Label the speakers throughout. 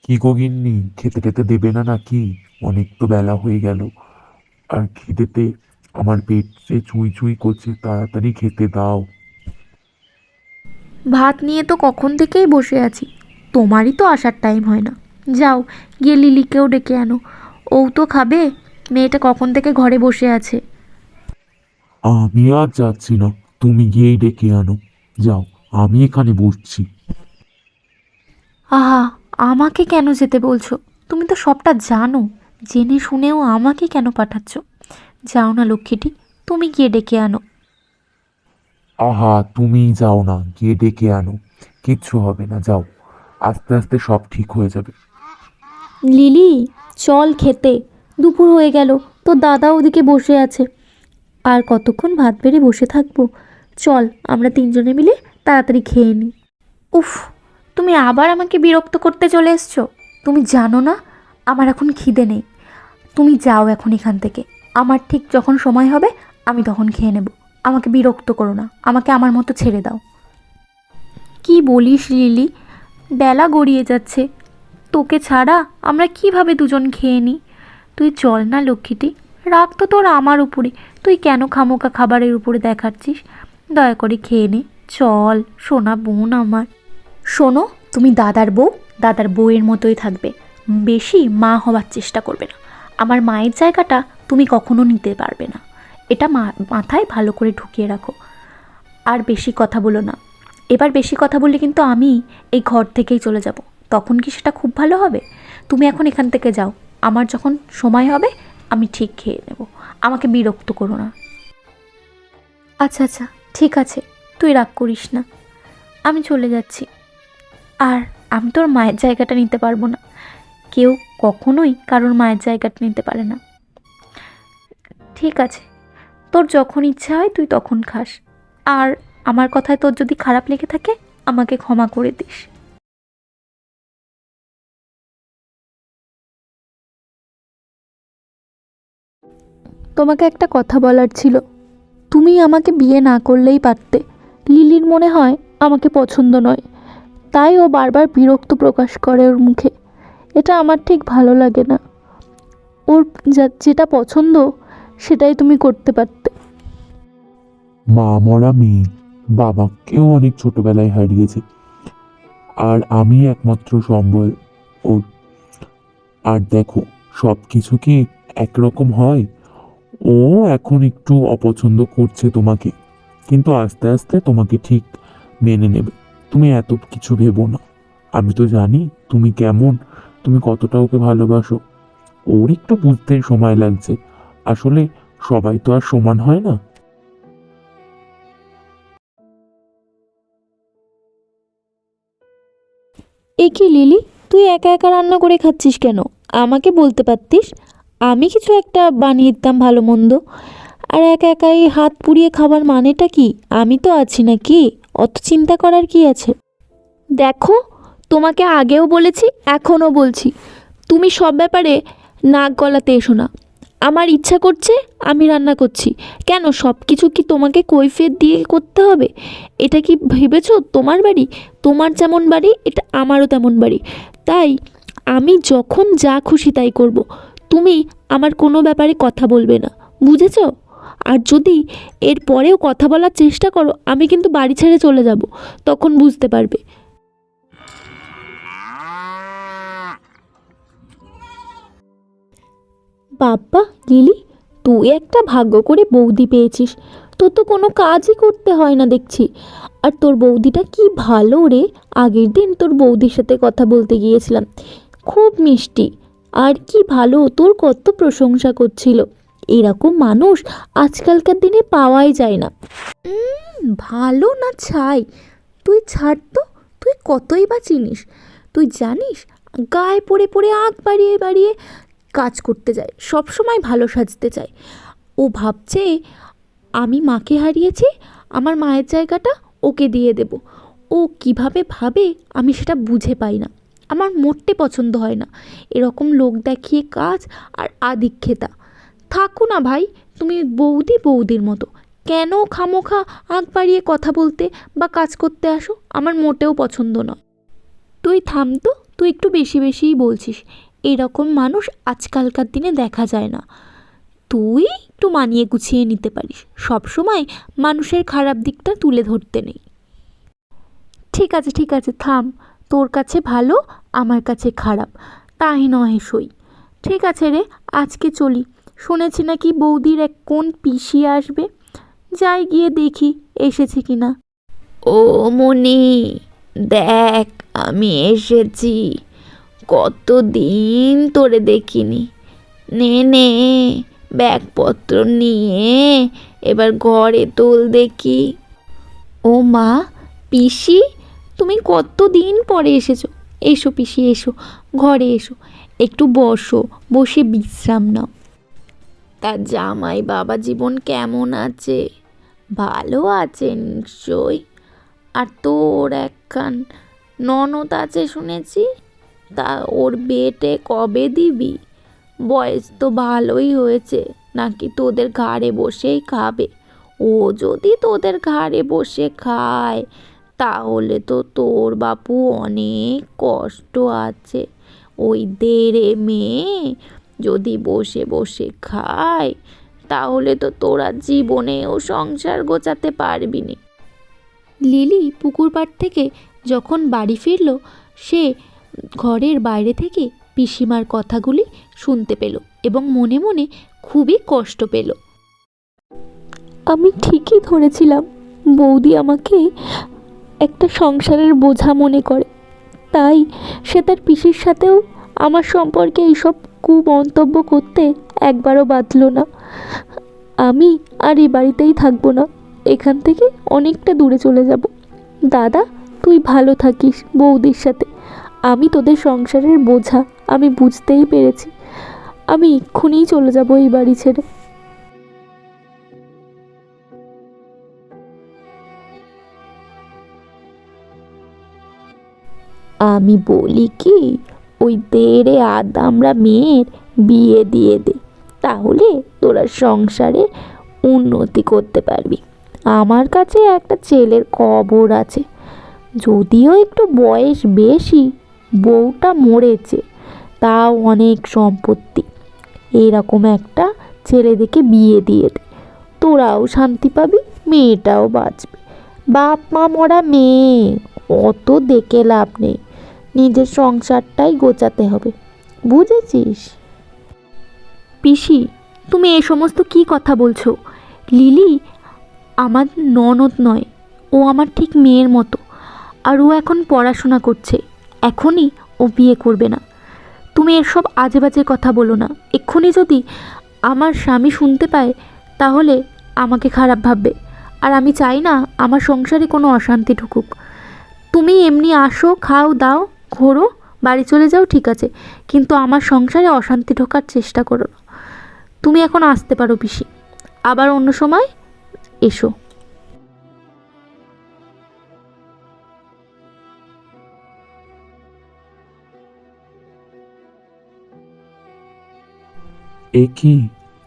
Speaker 1: কি গো গিন্নি, খেতে টেতে দেবে না নাকি? অনেক তো বেলা হয়ে গেল। আর খিদেতে আমার পেট যে চুই চুই করছে, তাড়াতাড়ি খেতে দাও।
Speaker 2: ভাত নিয়ে তো কখন থেকেই বসে আছি, তোমারই তো আসার টাইম হয় না। যাও, গিয়ে লিলিকেও ডেকে আনো, ও তো খাবে। মেয়েটা কখন থেকে ঘরে বসে আছে।
Speaker 1: আমি আর যাচ্ছি না, তুমি গিয়েই ডেকে আনো। যাও, আমি এখানে বসছি।
Speaker 2: আহা, আমাকে কেন যেতে বলছো? তুমি তো সবটা জানো, জেনে শুনেও আমাকে কেন পাঠাচ্ছ? যাও না লক্ষ্মীটি, তুমি গিয়ে ডেকে আনো।
Speaker 1: আহা, তুমিই যাও না, গিয়ে ডেকে আনো। কিচ্ছু হবে না, যাও। আস্তে আস্তে সব ঠিক হয়ে যাবে।
Speaker 2: লিলি, চল খেতে। দুপুর হয়ে গেল, তো দাদা ওদিকে বসে আছে। আর কতক্ষণ ভাত বেড়ে বসে থাকবো? চল, আমরা তিনজনে মিলে তাড়াতাড়ি খেয়ে নিই। উফ, তুমি আবার আমাকে বিরক্ত করতে চলে এসছো। তুমি জানো না আমার এখন খিদে নেই। তুমি যাও এখন এখান থেকে। আমার ঠিক যখন সময় হবে আমি তখন খেয়ে নেব। আমাকে বিরক্ত করো না, আমাকে আমার মতো ছেড়ে দাও। কি বলিস লিলি? বেলা গড়িয়ে যাচ্ছে, তোকে ছাড়া আমরা কিভাবে দুজন খেয়ে নিই? তুই চল না লক্ষ্মীটি, রাগ তো তোর আমার উপরে। তুই কেন খামোকা খাবারের উপরে দেখাচ্ছিস? দয়া করে খেয়ে নে। চল সোনা বোন আমার। শোনো, তুমি দাদার বউ, দাদার বউয়ের মতোই থাকবে। বেশি মা হওয়ার চেষ্টা করবে না। আমার মায়ের জায়গাটা তুমি কখনো নিতে পারবে না। এটা মাথায় ভালো করে ঢুকিয়ে রাখো। আর বেশি কথা বলো না। এবার বেশি কথা বললে কিন্তু আমি এই ঘর থেকেই চলে যাব। তখন কি সেটা খুব ভালো হবে? তুমি এখন এখান থেকে যাও। আমার যখন সময় হবে আমি ঠিক খেয়ে নেব। আমাকে বিরক্ত করো না। আচ্ছা আচ্ছা, ঠিক আছে, তুই রাগ করিস না। আমি চলে যাচ্ছি। আর আমি তোর মায়ের জায়গাটা নিতে পারবো না। কেউ কখনোই কারোর মায়ের জায়গাটা নিতে পারে না। ঠিক আছে, তোর যখন ইচ্ছা হয় তুই তখন খাস। আর আমার কথায় তোর যদি খারাপ লেগে থাকে আমাকে ক্ষমা করে দিস। তোমাকে একটা কথা বলার ছিল। তুমি আমাকে বিয়ে না করলেই পারতে। লিলির মনে হয় আমাকে পছন্দ নয়, তাই ও বারবার বিরক্ত প্রকাশ করে ওর মুখে। এটা আমার ঠিক ভালো লাগে না। ওর যেটা পছন্দ সেটাই তুমি করতে পারতে।
Speaker 1: মা মরা মেয়ে, বাবাকেও অনেক ছোটবেলায় হারিয়েছে। আর আমি একমাত্র সম্বল ওর। আর দেখো, সব কিছু কি একরকম হয়? ও এখন একটু অপছন্দ করছে তোমাকে, কিন্তু আস্তে আস্তে তোমাকে ঠিক মেনে নেবে। তুমি এত কিছু ভেবো না। আমি তো জানি তুমি কেমন, তুমি কতটা ওকে ভালোবাসো। ওর একটু বুঝতে সময় লাগছে। আসলে সবাই তো আর সমান হয় না।
Speaker 2: এ কি লিলি, তুই একা একা রান্না করে খাচ্ছিস কেন? আমাকে বলতে পারতিস, আমি কিছু একটা বানিয়ে দিতাম ভালো মন্দ। আর একা একাই হাত পুড়িয়ে খাবার মানেটা কি? আমি তো আছি নাকি? অত চিন্তা করার কি আছে? দেখো, তোমাকে আগেও বলেছি, এখনও বলছি, তুমি সব ব্যাপারে নাক গলাতে এসো না। আমার ইচ্ছা করছে, আমি রান্না করছি। কেন সব কিছু কি তোমাকে কৈফিয়ত দিয়ে করতে হবে? এটা কি ভেবেছো তোমার বাড়ি? তোমার যেমন বাড়ি এটা আমারও তেমন বাড়ি। তাই আমি যখন যা খুশি তাই করব। তুমি আমার কোনো ব্যাপারে কথা বলবে না, বুঝেছো? আর যদি এর পরেও কথা বলার চেষ্টা করো আমি কিন্তু বাড়ি ছেড়ে চলে যাব, তখন বুঝতে পারবে। বাবা, লিলি, তুই একটা ভাগ্য করে বৌদি পেয়েছিস। তোর তো কোনো কাজই করতে হয় না দেখছি। আর তোর বৌদিটা কি ভালো রে। আগের দিন তোর বৌদির সাথে কথা বলতে গিয়েছিলাম, খুব মিষ্টি। আর কি ভালো, তোর কত প্রশংসা করছিল। এরকম মানুষ আজকালকার দিনে পাওয়াই যায় না। ভালো না ছাই, তুই ছাড় তো। তুই কতই বা চিনিস? তুই জানিস, গায়ে পড়ে পড়ে আঁক বাড়িয়ে বাড়িয়ে কাজ করতে যায়, সব সময় ভালো সাজতে চায়। ও ভাবছে আমি মাকে হারিয়েছি, আমার মায়ের জায়গাটা ওকে দিয়ে দেব। ও কিভাবে ভাবে আমি সেটা বুঝে পাই না। আমার মোটে পছন্দ হয় না এরকম লোক দেখিয়ে কাজ আর আদিক্ষেতা। থাকো না ভাই, তুমি বৌদি বৌদির মতো। কেন খামোখা আঁক বাড়িয়ে কথা বলতে বা কাজ করতে আসো? আমার মোটেও পছন্দ নয়। তুই থাম তো, তুই তুই একটু বেশি বেশিই বলছিস। এরকম মানুষ আজকালকার দিনে দেখা যায় না। তুই একটু মানিয়ে গুছিয়ে নিতে পারিস, সব সময় মানুষের খারাপ দিকটা তুলে ধরতে নেই। ঠিক আছে ঠিক আছে, থাম। তোর কাছে ভালো, আমার কাছে খারাপ, তাই নয় সই। ঠিক আছে রে, আজকে চলি। শুনেছি নাকি বৌদির এক কোন পিসি আসবে। যাই গিয়ে দেখি এসেছে কিনা। ও মনি, দেখ আমি এসেছি। কতদিন তোরে দেখিনি। নে নে, ব্যাগপত্র নিয়ে এবার ঘরে তোল দেখি। ও মা, পিসি, তুমি কতদিন পরে এসেছো। এসো পিসি, এসো, ঘরে এসো, একটু বসো, বসে বিশ্রাম নাও। তার জামাই বাবা জীবন কেমন আছে? ভালো আছে নিশ্চয়ই। আর তোর একখান ননদ আছে শুনেছি, তা ওর বিয়েতে কবে দিবি? বয়স তো ভালোই হয়েছে, নাকি তোদের ঘাড়ে বসেই খাবে? ও যদি তোদের ঘাড়ে বসে খায় তাহলে তো তোর বাপু অনেক কষ্ট আছে। ওই দেড়ে মেয়ে যদি বসে বসে খায় তাহলে তো তোরা জীবনেও সংসার গোছাতে পারবি না। লিলি পুকুর পাড় থেকে যখন বাড়ি ফিরল, সে ঘরের বাইরে থেকে পিসিমার কথাগুলি শুনতে পেল এবং মনে মনে খুবই কষ্ট পেল। আমি ঠিকই ধরেছিলাম, বৌদি আমাকে একটা সংসারের বোঝা মনে করে, তাই সে তার পিসির সাথেও আমার সম্পর্কে এইসব কুমন্তব্য করতে একবারও বাধল না। আমি আর এই বাড়িতেই থাকবো না, এখান থেকে অনেকটা দূরে চলে যাব। দাদা, তুই ভালো থাকিস বৌদির সাথে। আমি তোদের সংসারের বোঝা আমি বুঝতেই পেরেছি। আমি এক্ষুনিই চলে যাব এই বাড়ি ছেড়ে। আমি বলি কি, ওই দেড়ে আদামরা মেয়ের বিয়ে দিয়ে দে, তাহলে তোরা সংসারে উন্নতি করতে পারবি। আমার কাছে একটা ছেলের খবর আছে, যদিও একটু বয়স বেশি, বউটা মরেছে, তাও অনেক সম্পত্তি। এরকম একটা ছেলে দেখে বিয়ে দিয়ে দে, তোরাও শান্তি পাবি, মেয়েটাও বাঁচবে। বাপ মা মরা মেয়ে, অত দেখে লাভ নেই, নিজের সংসারটাই গোছাতে হবে, বুঝেছিস? পিসি, তুমি এ সমস্ত কি কথা বলছো? লিলি আমার ননদ নয়, ও আমার ঠিক মেয়ের মতো। আর ও এখন পড়াশোনা করছে, এখনই ও বিয়ে করবে না। তুমি এসব আজে বাজে কথা বলো না। এক্ষুনি যদি আমার স্বামী শুনতে পায় তাহলে আমাকে খারাপ ভাববে, আর আমি চাই না আমার সংসারে কোনো অশান্তি ঢুকুক। তুমি এমনি আসো, খাও দাও, ঘোরো, বাড়ি চলে যাও, ঠিক আছে, কিন্তু আমার সংসারে অশান্তি ঢোকার চেষ্টা করো না। তুমি এখন আসতে পারো পিসি, আবার অন্য সময় এসো।
Speaker 1: এ কি,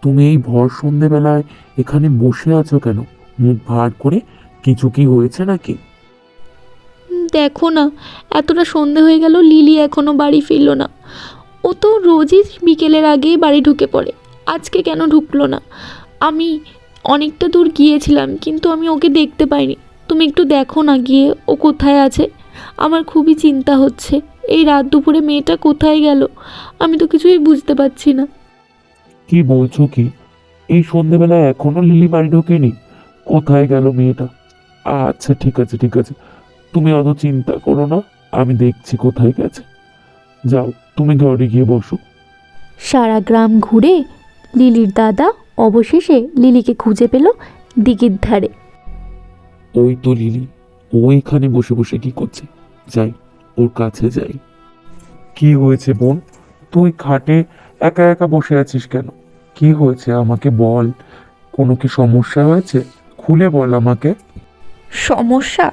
Speaker 1: তুমি এই ভর সন্ধেবেলায় এখানে বসে আছো কেন? মুখ ভার করে, কিছু কি হয়েছে নাকি?
Speaker 2: দেখো না, এতটা সন্ধে হয়ে গেল, লিলি এখনো বাড়ি ফিরল না। ও তো রোজই বিকেলের আগেই বাড়ি ঢুকে পড়ে, আজকে কেন ঢুকলো না? আমি অনেকটা দূর গিয়েছিলাম কিন্তু আমি ওকে দেখতে পাইনি। তুমি একটু দেখো না গিয়ে ও কোথায় আছে। আমার খুবই চিন্তা হচ্ছে, এই রাত দুপুরে মেয়েটা কোথায় গেল, আমি তো কিছুই বুঝতে পারছি না।
Speaker 1: কি বলছো কি? এই সন্ধেবেলায় এখনো লিলি বাড়ি ঢোকেনি? কোথায় গেল মেয়েটা? আচ্ছা ঠিক আছে ঠিক আছে, তুমি অত চিন্তা করো না, আমি দেখছি কোথায় গেছে। যাও, তুমি ঘরে গিয়ে বসো।
Speaker 2: সারা গ্রাম ঘুরে লিলির দাদা অবশেষে লিলিকে খুঁজে পেল দিঘির ধারে।
Speaker 1: ওই তো লিলি, ও এখানে বসে বসে কি করছে? যাই, ওর কাছে যাই। কি হয়েছে বোন, তুই খাটে একা একা বসে আছিস কেন? কি হয়েছে আমাকে বল, কোনো কি সমস্যা হয়েছে? খুলে বল আমাকে।
Speaker 2: সমস্যা?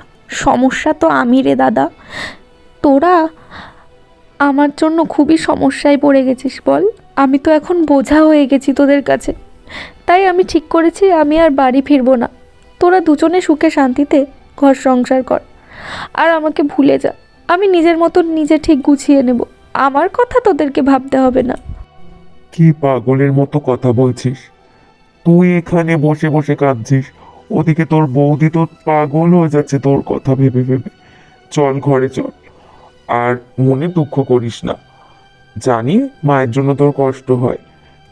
Speaker 2: সমস্যা তো আমি রে দাদা। তোরা আমার জন্য খুবই সমস্যায় পড়ে গেছিস বল। আমি তো এখন বোঝা হয়ে গেছি তোদের কাছে, তাই আমি ঠিক করেছি আমি আর বাড়ি ফিরবো না। তোরা দুজনে সুখে শান্তিতে ঘর সংসার কর আর আমাকে ভুলে যা। আমি নিজের মতন নিজে ঠিক গুছিয়ে নেব, আমার কথা তোদেরকে ভাবতে হবে না।
Speaker 1: কি পাগলের মতো কথা বলছিস? তুই এখানে বসে বসে কাঁদছিস, ওদিকে তোর বৌদি তো পাগল হয়ে যাচ্ছে তোর কথা ভেবে ভেবে। চল ঘরে চল, আর মনে দুঃখ করিস না। জানি মায়ের জন্য তোর কষ্ট হয়,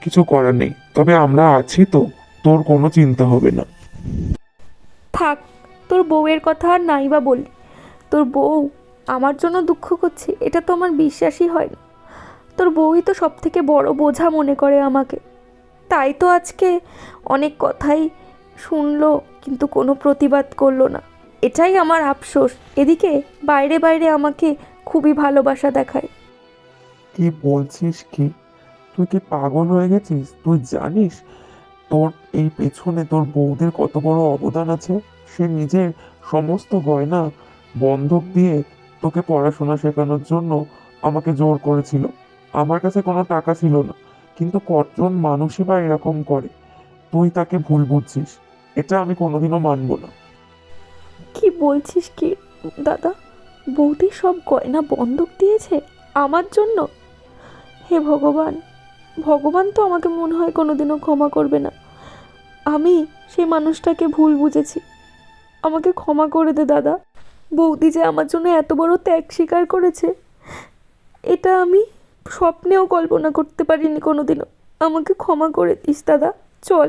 Speaker 1: কিছু করার নেই, তবে আমরা আছি তো, তোর কোনো চিন্তা হবে না।
Speaker 2: থাক, তোর বউয়ের কথা আর নাই বা বললি। তোর বউ আমার জন্য দুঃখ করছে, এটা তো আমার বিশ্বাসই হয় না। তোর বউই তো সব থেকে বড় বোঝা মনে করে আমাকে। তাই তো আজকে অনেক কথাই শুনলো কিন্তু কোনো প্রতিবাদ করলো না। এটাই আমার আফসোস। এদিকে বাইরে বাইরে আমাকে খুবই ভালোবাসা দেখায়।
Speaker 1: কি বলছিস কি? তুই কি পাগল হয়ে গেছিস? তুই জানিস তোর এই পেছনে তোর বৌদির কত বড় অবদান আছে? সে নিজের সমস্ত গয়না বন্ধক দিয়ে তোকে পড়াশোনা শেখানোর জন্য আমাকে জোর করেছিল। আমার কাছে কোনো টাকা ছিল না, কিন্তু কতজন মানুষই বা এরকম করে। তুই তাকে ভুল বুঝছিস, এটা আমি কোনোদিনও মানবো না।
Speaker 2: কি বলছিস কি দাদা? বৌদি সব গয়না বন্ধক দিয়েছে আমার জন্য? হে ভগবান, ভগবান তো আমাকে মনে হয় কোনোদিনও ক্ষমা করবে না। আমি সেই মানুষটাকে ভুল বুঝেছি, আমাকে ক্ষমা করে দে দাদা। বৌদি যে আমার জন্য এত বড় ত্যাগ স্বীকার করেছে, এটা আমি স্বপ্নেও কল্পনা করতে পারিনি কোনোদিনও। আমাকে ক্ষমা করে দিস দাদা। চল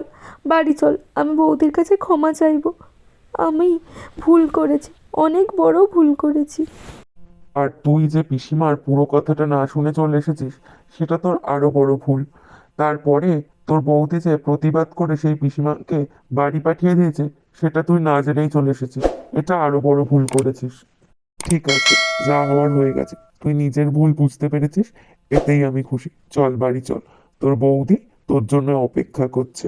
Speaker 2: বাড়ি চল, আমি বৌদির কাছে ক্ষমা চাইবো। আমি ভুল করেছি, অনেক বড় ভুল করেছি।
Speaker 1: আর তুই যে পিসিমার পুরো কথাটা না শুনে চলে এসেছিস, সেটা তোর আরো বড় ভুল। তারপরে তোর বৌদি যে প্রতিবাদ করে সেই পিসিমাকে বাড়ি পাঠিয়ে দিয়েছে, সেটা তুই না জেনেই চলে এসেছিস। এটা আরো বড় ভুল করেছিস। ঠিক আছে, যা হওয়ার হয়ে গেছে, তুই নিজের ভুল বুঝতে পেরেছিস, এতেই আমি খুশি। চল বাড়ি চল, তোর বৌদি তোর জন্য অপেক্ষা করছে।